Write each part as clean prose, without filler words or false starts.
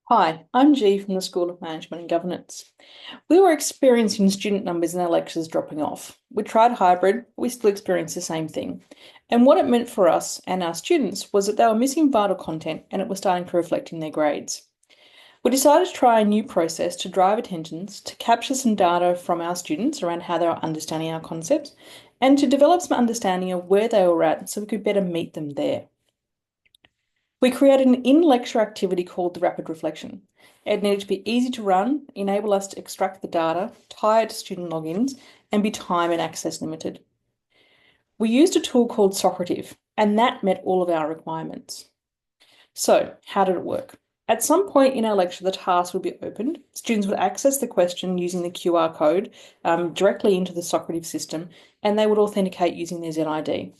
Hi, I'm G from the School of Management and Governance. We were experiencing student numbers in our lectures dropping off. We tried hybrid, but we still experienced the same thing. And what it meant for us and our students was that they were missing vital content and it was starting to reflect in their grades. We decided to try a new process to drive attendance, to capture some data from our students around how they were understanding our concepts, and to develop some understanding of where they were at so we could better meet them there. We created an in-lecture activity called the rapid reflection. It needed to be easy to run, enable us to extract the data, tie it to student logins, and be time and access limited. We used a tool called Socrative, and that met all of our requirements. So, how did it work? At some point in our lecture, the task would be opened. Students would access the question using the QR code directly into the Socrative system, and they would authenticate using their ZID.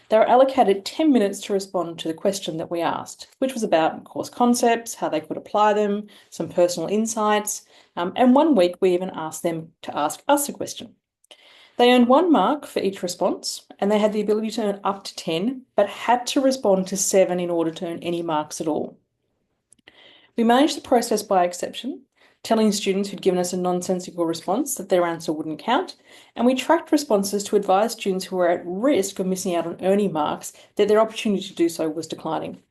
They were allocated 10 minutes to respond to the question that we asked, which was about course concepts, how they could apply them, some personal insights, and 1 week we even asked them to ask us a question. They earned 1 mark for each response, and they had the ability to earn up to 10, but had to respond to 7 in order to earn any marks at all. We managed the process by exception, telling students who'd given us a nonsensical response that their answer wouldn't count, and we tracked responses to advise students who were at risk of missing out on earning marks that their opportunity to do so was declining.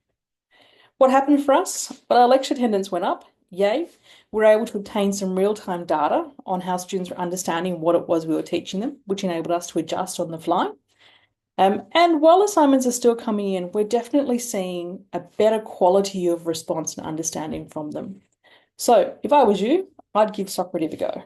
What happened for us? Well, our lecture attendance went up, yay. We were able to obtain some real-time data on how students were understanding what it was we were teaching them, which enabled us to adjust on the fly. And while assignments are still coming in, we're definitely seeing a better quality of response and understanding from them. So if I was you, I'd give Socrative a go.